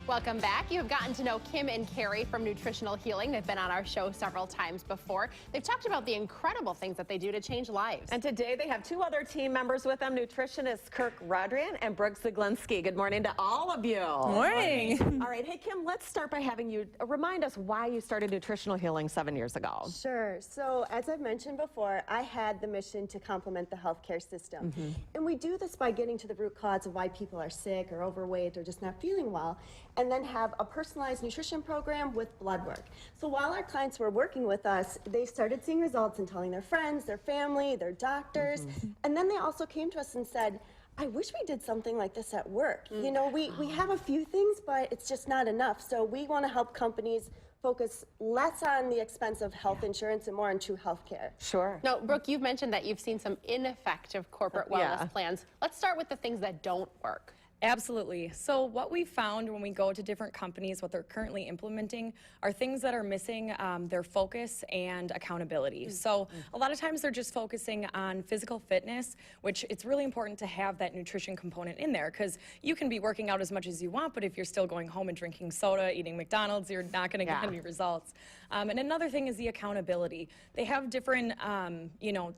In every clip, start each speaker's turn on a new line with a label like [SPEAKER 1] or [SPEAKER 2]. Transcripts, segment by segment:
[SPEAKER 1] Welcome back. You have gotten to know Kim and Carrie from Nutritional Healing. They've been on our show several times before. They've talked about the incredible things that they do to change lives.
[SPEAKER 2] And today they have two other team members with them, nutritionists Kirk Rodrian and Brooke Zaglinski. Good morning to all of you.
[SPEAKER 3] Morning.
[SPEAKER 2] All right, hey Kim, let's start by having you remind us why you started Nutritional Healing 7 years ago.
[SPEAKER 4] Sure. So as I've mentioned before, I had the mission to complement the healthcare system. And we do this by getting to the root cause of why people are sick or overweight or just not feeling well, and then have a personalized nutrition program with blood work. So while our clients were working with us, they started seeing results and telling their friends, their family, their doctors. And then they also came to us and said, I wish we did something like this at work. You know, we have a few things, but it's just not enough. So we want to help companies focus less on the expense of health insurance and more on true health care.
[SPEAKER 2] Sure.
[SPEAKER 1] Now, Brooke, you've mentioned that you've seen some ineffective corporate wellness plans. Let's start with the things that don't work.
[SPEAKER 3] Absolutely. So what we found when we go to different companies, what they're currently implementing are things that are missing their focus and accountability. So a lot of times they're just focusing on physical fitness, which it's really important to have that nutrition component in there, because you can be working out as much as you want, but if you're still going home and drinking soda, eating McDonald's, you're not going to get any results. And another thing is the accountability. They have different,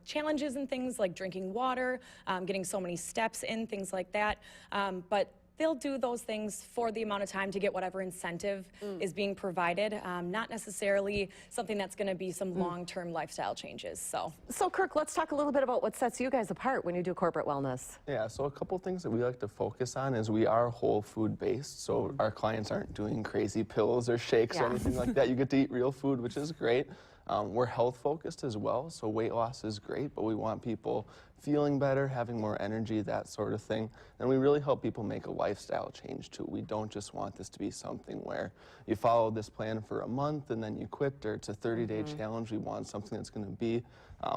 [SPEAKER 3] challenges and things like drinking water, getting so many steps in, things like that. But they'll do those things for the amount of time to get whatever incentive is being provided, not necessarily something that's going to be some long-term lifestyle changes.
[SPEAKER 2] So Kirk, let's talk a little bit about what sets you guys apart when you do corporate wellness.
[SPEAKER 5] Yeah, so a couple things that we like to focus on is we are whole food based, so our clients aren't doing crazy pills or shakes or anything like that. You get to eat real food, which is great. We're health focused as well, so weight loss is great, but we want people feeling better, having more energy, that sort of thing. And we really help people make a lifestyle change too. We don't just want this to be something where you follow this plan for a month and then you quit, or it's a 30-day challenge. We want something that's going to be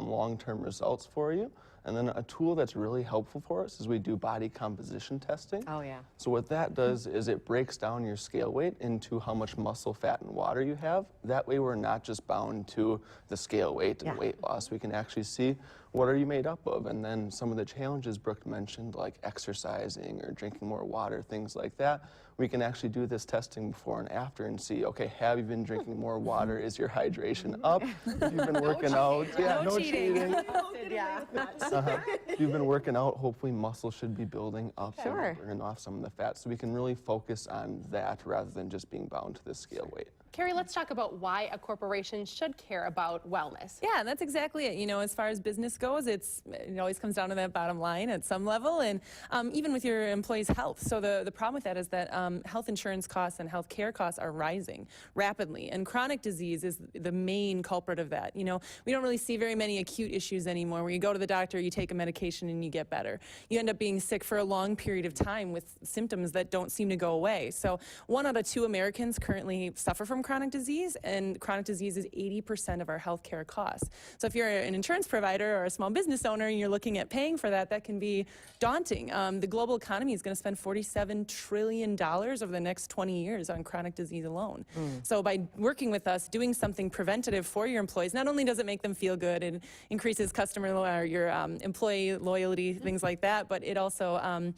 [SPEAKER 5] long-term results for you. And then a tool that's really helpful for us is we do body composition testing.
[SPEAKER 2] Oh, yeah.
[SPEAKER 5] So what that does is it breaks down your scale weight into how much muscle, fat, and water you have. That way we're not just bound to the scale weight and weight loss. We can actually see what are you made up of. And then some of the challenges Brooke mentioned, like exercising or drinking more water, things like that, we can actually do this testing before and after and see, okay, have you been drinking more water? Is your hydration up? If you've been working out, no cheating. If you've been working out, hopefully muscle should be building up and burning off some of the fat. So we can really focus on that rather than just being bound to the scale weight.
[SPEAKER 1] Carrie, let's talk about why a corporation should care about wellness.
[SPEAKER 3] Yeah, that's exactly it. You know, as far as business goes, it always comes down to that bottom line at some level, and even with your employees' health. So the problem with that is that health insurance costs and health care costs are rising rapidly, and chronic disease is the main culprit of that. You know, we don't really see very many acute issues anymore where you go to the doctor, you take a medication, and you get better. You end up being sick for a long period of time with symptoms that don't seem to go away. So 1 out of 2 Americans currently suffer from chronic disease, and chronic disease is 80% of our healthcare costs. So if you're an insurance provider or a small business owner and you're looking at paying for that, that can be daunting. The global economy is going to spend $47 trillion over the next 20 years on chronic disease alone. So by working with us, doing something preventative for your employees, not only does it make them feel good, it increases your employee loyalty, things like that, but it also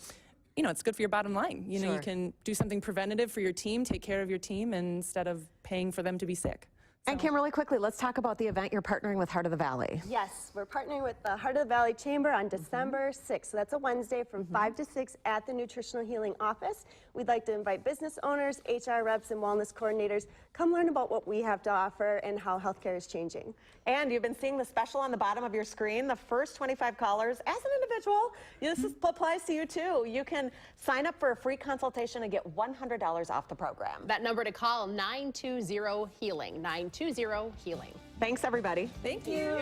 [SPEAKER 3] it's good for your bottom line. You know, you can do something preventative for your team, take care of your team instead of paying for them to be sick.
[SPEAKER 2] And Kim, really quickly, let's talk about the event you're partnering with Heart of the Valley.
[SPEAKER 4] Yes, we're partnering with the Heart of the Valley Chamber on December 6th. So that's a Wednesday from 5 to 6 at the Nutritional Healing office. We'd like to invite business owners, HR reps, and wellness coordinators. Come learn about what we have to offer and how healthcare is changing.
[SPEAKER 2] And you've been seeing the special on the bottom of your screen. The first 25 callers, as an individual, this applies to you too. You can sign up for a free consultation and get $100 off the program.
[SPEAKER 1] That number to call, 920-HEALING, 920-HEALING.
[SPEAKER 2] Thanks, everybody.
[SPEAKER 3] Thank you.